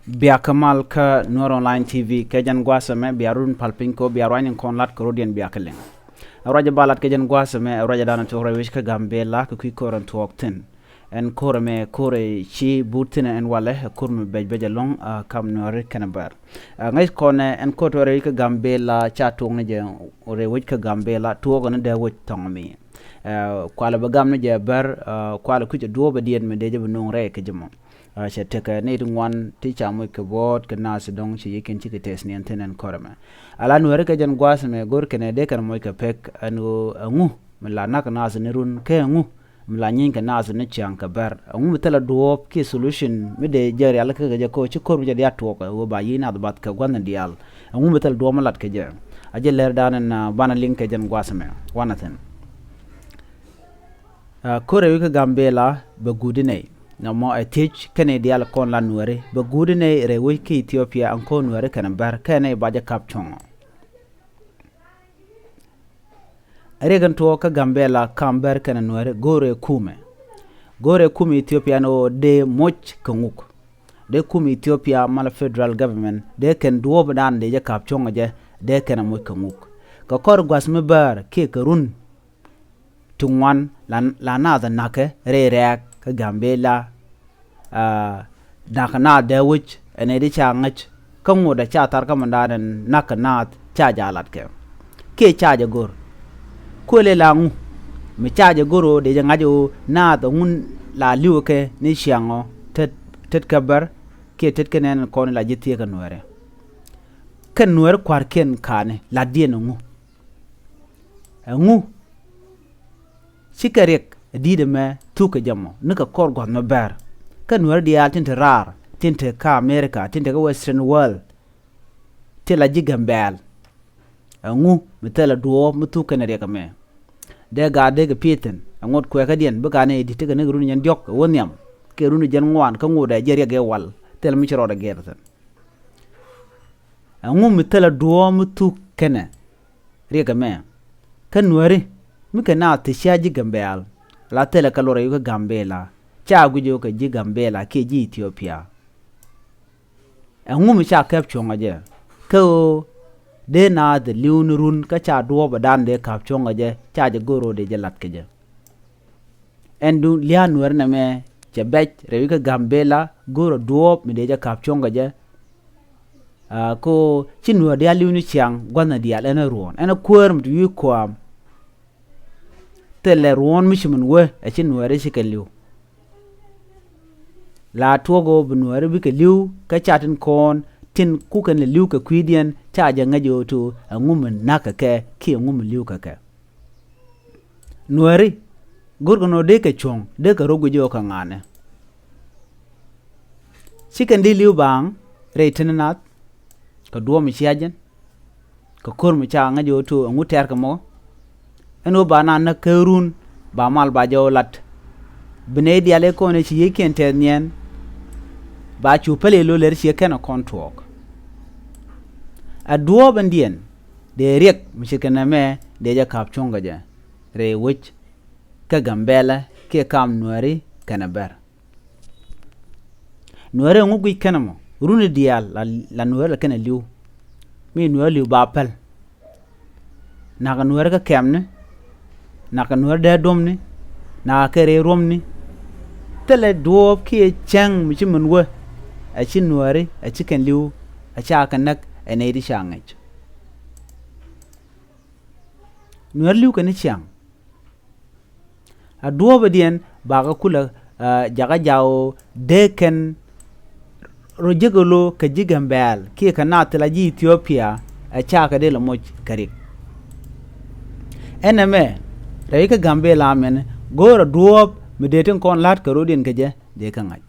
Bia kamal ka Nuer online TV kejan guasame biarun palpinko biarwanin konlat korodian biakeleng. Raja balat kejan guasame raja dana to rewish ka Gämbɛlɛ ka koran to okten. En korame kore chi butina en wale kurme beja long kam Nuer kanabar. Ngai kone en kotore ka Gämbɛlɛ cha tongne je rewish ka Gämbɛlä to gona de wot tongmi. Kwala bagam je ber kwala kuja duo badien me deje bunong re ke jemo. She take a native one teacher with a word can nas dong she can chick test ni anten korama. Ala Nuer ka jan guas me gor kene de kan moika pek anu ngu mla nak nas ne run ke ngu mla nyin ka nas ne chang ka ber ngu tela duop ki solution me de jeri ala ka ja ko chi kor ja dia to ko wo ba yina bat ka gwan dial ngu tela do malat ka ja aje ler danan bana link ka jan guas me wanaten kore ka Gämbɛlä be gudine na mo a teach kene dial kon la Nuer be gudine re wiki Ethiopia an ko Nuer kan bar kene baja kapchon regan to ka Gämbɛlä kamber kan Nuer gore kume Ethiopia no de moch kanguk de kume Ethiopia mal federal government de ken duo badan de ja kapchon je de ken moch kanguk ka kor gwas me bar ke karun tungwan la na da nake re rek ka Gämbɛlä nakana de wich ene di cha ngach kango da cha tar ka mandaden nakana cha jalat ke cha ja gor ko le langu mi cha ja goro de ja ngajo na da ngun la liu ke ni shiango tet kabar ke tet kenen kon la jiti ka Nuer kan Nuer kwar ken kane la dien ngu sikarek dide me tuka jamo nuka kor god me ber kan Nuer dial tinte rar tinte ka America tinte ka western world tela Gämbɛlä ngu mitela duo mutuka ne reka me de ga de ga piten ngot ko ka dien buka ne di tega ne runu nyen diok wonyam ke runu jen ngwan ka ngoda jeri ga wal tel mi chiro da gertan ngu mitela duo mutuka ne reka me kan Nuer mi kana tishaji Gämbɛlä la tele kalore yuka Gämbɛlä cha gujo ka Gämbɛlä ke ji Ethiopia ngum cha kap chonga je ko de na de liunurun ka cha duo badan de kap chonga je cha je goro de jalat ke je endu lia Nuer na me che bet re yuka Gämbɛlä goro duo mi de ja kap chonga je ko chi Nuer de liunu chiang gwana dia ena ruon ena kwer mtu yu kwam tele ruon mishimun we a chi Nuer shi ka liu la togo bu Nuer bi ka liu ka chatin kon tin ku kan le liu ka kwidien cha ja ngajo to ngumun naka ke ki ngumun liu ka ke Nuer gurgono de ka chong de ka rogo jo ka ngane sikan di liu bang re tinat ka duo mi chiajen ka kor mi cha ngajo to nguter ka mo eno bana na kerun ba mal ba jolat bne diale ko ne chi yeken tenien ba chu pele lo ler chi ken kontok a duo bandien de rek mi chi ken me de ja kap chonga je re wich ka Gämbɛlä ke kam Nuer kana ber Nuer ngugui kanamo runi dial la Nuer la kana liu mi Nuer liu ba pel na ga Nuer ka kemne na ka Nuer de domni na ka re romni tele do ki chang mi chi munwe a chi Nuer a chi kan liu a cha kan nak ene di shangach Nuer liu kan chang a do badien ba ga kula jaga jawo de ken rojegolo ka Gämbɛlä ki kana tela ji Ethiopia a cha ka de la moj karik eneme re ka Gämbɛlä men goro duop mi deten kon lat ka rodin ke je de ka ngai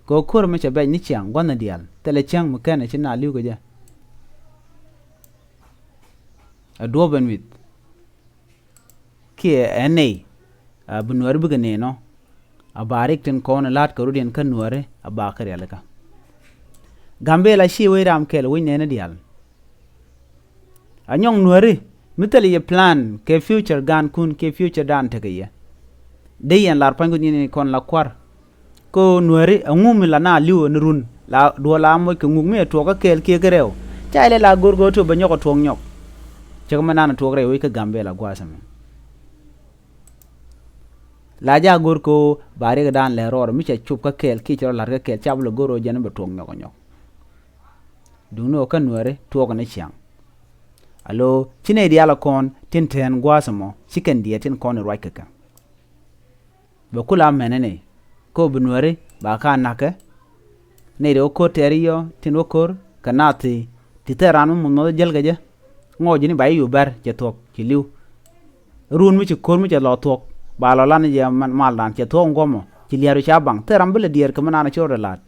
ko kor me chabe ni chiang gwana dial tele chiang mu kana china liu ke je a duoben wit ki ene bu Nuer bu ne no a barik ten kon lat ka rodin ka Nuer a ba ka rele ka Gämbɛlä shi we ram kel we ne dial anyong Nuer mitali ye plan ke future gan kun ke future dan te ye de yan lar pangu ni kon la kwar ko Nuer ngum la na liu nurun la do la mo ke ngum me to ka kel ke greo cha ile la gor go to banyo ko tong nyok che ma nana to rew ke Gämbɛlɛ gwasam la ja gor ko bare ga dan le ror mi che chup ka kel ki chro lar ka kel chablo goro jen be tong nyok nyok duno ka Nuer to ne chiang alo chine dia la kon tin ten gwasamo chicken dia tin kon roi ka be kula menene ko bu Nuer ba ka naka ne do ko teriyo tin okor kanati titeran mun no jel gaje ngoji ni bay yu bar je tok ci liw run mi ci kor mi ci lo tok ba lo lan je man mal dan ci to ngomo ci liaru ci abang teram bele dier ko manana ci lat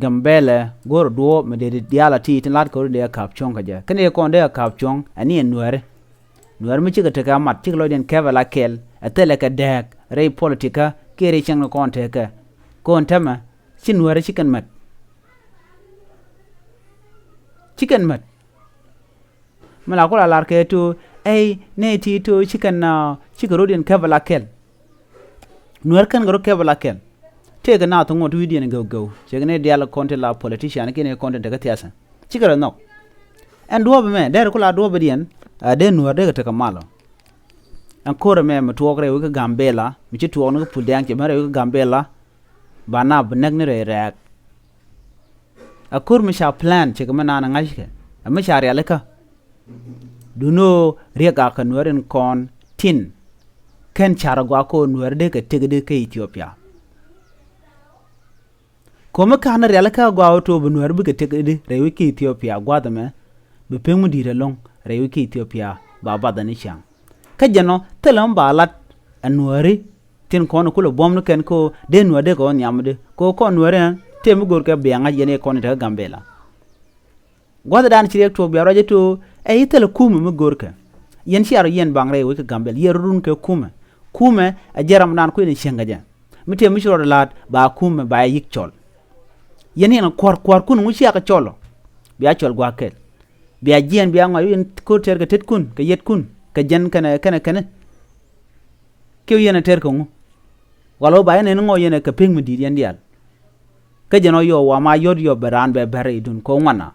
Gämbɛlɛ gor do me de diala ti tin lat ko de kap chong gaje kene ko de kap chong ani Nuer mi ci ga mat ci lo den kevala kel atele ka dek rei politika kere chang ko te ka ko ntama ci Nuer ci kan mat chicken mat mala ko lar ke to ay ne ti to chicken na chikaro den kavala kel Nuer kan garo kavala kel te ga na to ngot wi den go che ne dial konte la politician ke ne konte daga tiasa chikaro no en do be me der ko la do be den de Nuer de ga ta malo an kore me me to gre wi Gämbɛlɛ mi ci to no pul dan ke mare wi Gämbɛlɛ bana bnek ne re akur mi sha plan che kama na ngashke amma shari alaka duno riga ka Nuerin kon tin ken chara gwa ko Nuer de ka tegde ka Ethiopia koma kana alaka gwa to bu Nuer bu ka tegde rewi ki Ethiopia gwa da me be pemu dire long rewi ki Ethiopia ba ba da ni chang ka jano telam balat Nueri tin kon ko lo bom no ken ko de Nuer de ko nyamde ko Nuer temu gor ka bianga yene kon ta Gämbɛlɛ gwada dan chire to biara je to e itele kuma mu gor ka yen chiaro yen bangre wi ka Gämbɛlɛ yerun ka kuma a jaram dan ko ne chenga ja mite mi shoro lat ba kuma ba yik chol yen yen kor kun mu chi aka cholo biya chol gwa kel biya jien biya ngwa yen ko ter ka tet kun ka yet kun ka jen kana ke yen ter ko ngu walo ba yen ngo yen ka ping mu di yen dial ka jeno yo wa ma yod yo beran be bere idun ko ngwana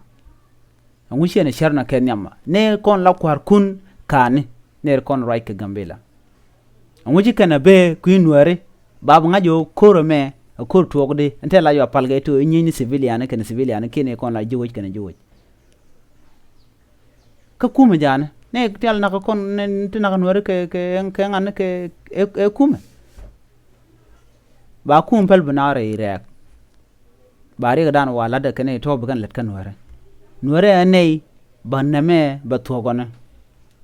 nguche ne sharna kenyama ne kon la kwar kun kane ne kon rai ka Gämbɛlɛ nguchi kana be ku Nuer bab ngajo koro me kor togde ente la yo palga to nyini civilian kene kon la jiwoj kana jiwoj ka kuma jana ne tel na ko kon ne tina Nuer ke ngane ke e kuma ba kum pel banare rek bari ga dan wala da kane to bugan lat kan Nuer ne baname batogona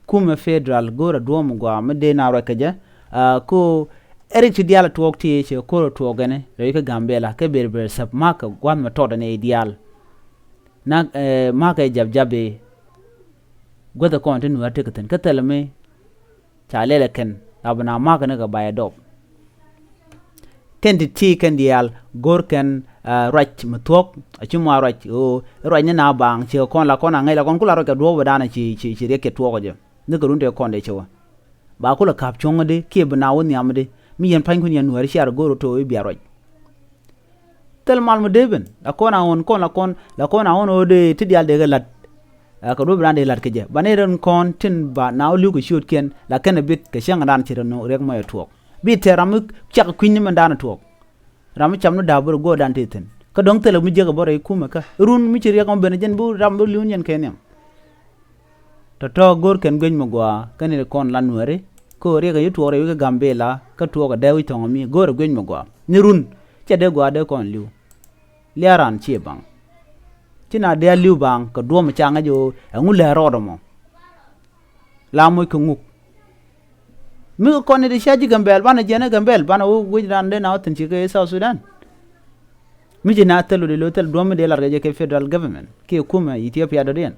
kuma federal gora dom gwa mede na rakaja ko erik dial tok ti che ko to gane re ka Gämbɛlɛ ka berber sap maka gwan ma to da ne ideal na maka jabjabe goda ko ante Nuer te katen ka telme chalele ken abana maka ne ga baya do ken ti ken dial gor ken rach matok achuma rach o rach na bang che kon la kon ngai la kon kula ro ka do badana chi reke to go je ne ko runde kon de chewa ba kula kap chongde ke bana woni amde mi yen pan kun yen Nuer shar goro to bi rach tel mal mo deben la kon on kon la kon on o de ti dial de galat ka do brande lat ke je baneren kon tin ba na lu ko shoot ken la ken bit ke shang dan chi no rek mo to bi teramuk chak kwinni man dan to ram cham no dabur go dan teten ka dong tele mu jega bore kuma ka run mi ci rekam ben jen bu ram bu liun yen kenem to gor ken gwen mo gwa kanire kon la Nuer ko rega yitu ore ga Gämbɛlɛ ka to ga dawi to mi gor gwen mo gwa ni run ce de gwa de kon liu liaran ci bang tina de liu bang ka do mo changa jo ngule rodo mo la mo ko nguk mi ko ne de shaji Gämbɛlɛ bana jena Gämbɛlɛ bana wo wujran de na tan ci ke South Sudan mi jina telu de lotel do me de la ke federal government ke kuma Ethiopia do den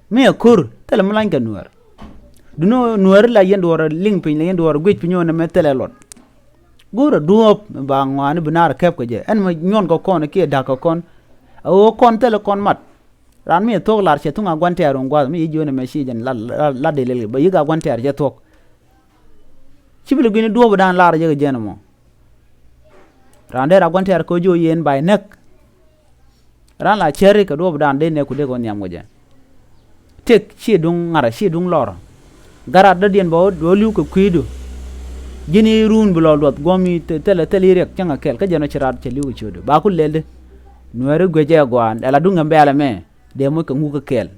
mi akur tel mulan ka Nuer duno Nuer la yendo wor ling pin la yendo wor gwej pin na metele lot gora duop ba ngwan binar kep ko je en ma nyon ko kon ke da ko kon o kon tele kon mat ran mi to lar che tunga gwante aron gwa mi jone me shi jen la de le ba yiga gwante ar je tok cibile gini duobo dan lar je jeno mo rande ra gwan ter ko jo yen by nek ran la cherry ka do dan de ne ku de go nyam goje tek chi dung ngara chi dung lor garat da dien bo do liu ko kwidu jini run bulo lot gomi tele rek changa kel ka jeno chirat che liu chudu ba ku lelde Nuer gweje gwan ala du Gämbɛlɛ me de mo ko ngu ko kel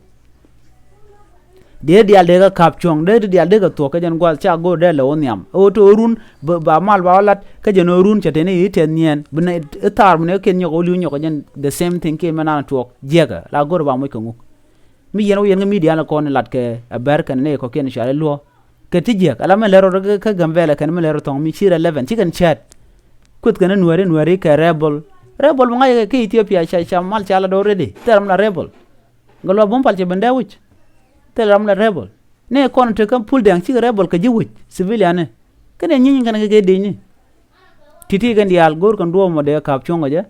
de dial de ka kap chong de dial de ka to ka jan gwal cha go de lo nyam o to run ba mal ba lat ka jeno run cha tene iten nien bne etar mne ken nyo liu nyo jan the same thing ke manana to jega la go ba mo ko ngu mi yeno yen mi dial ko ne lat ke ber kan ne ko ken shale lo ke tijek ala me lero ka Gämbɛlɛ kan me lero tong mi chira 11 chicken chat kut kan Nuer ka rebel ngai ke Ethiopia cha mal chala do ready teram la rebel galo bom pal che benda wich teram la rebel ne kon te kam pul dang chi rebel ka jiwich civilian kene nyin kan ga de ni titi gan dial gor kan do mo de kap chonga je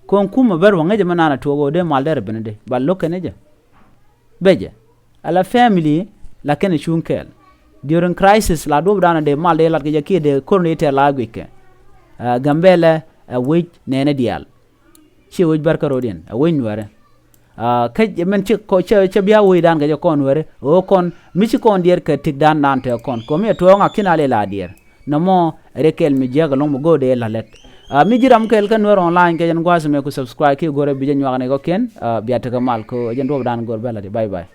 kon kuma ber wanga je manana to go de mal der benede ballo kene je beje ala family la kene chunkel during crisis la do dana de mal de la ga ke de coordinator la gwike Gämbɛlɛ a wait nene dial chi wait barka rodien a wait Nuer kaj men chi ko che bia wait dan ga kon Nuer o kon mi chi kon dier ka tik dan nan te kon ko mi to nga kinale la dier no mo rekel mi jega long mo go de la let mi jiram kel kan Nuer online ke jan gwas me ku subscribe ki gore bi jan wa ne go ken biata ka mal ko jan do dan gor bela de bye bye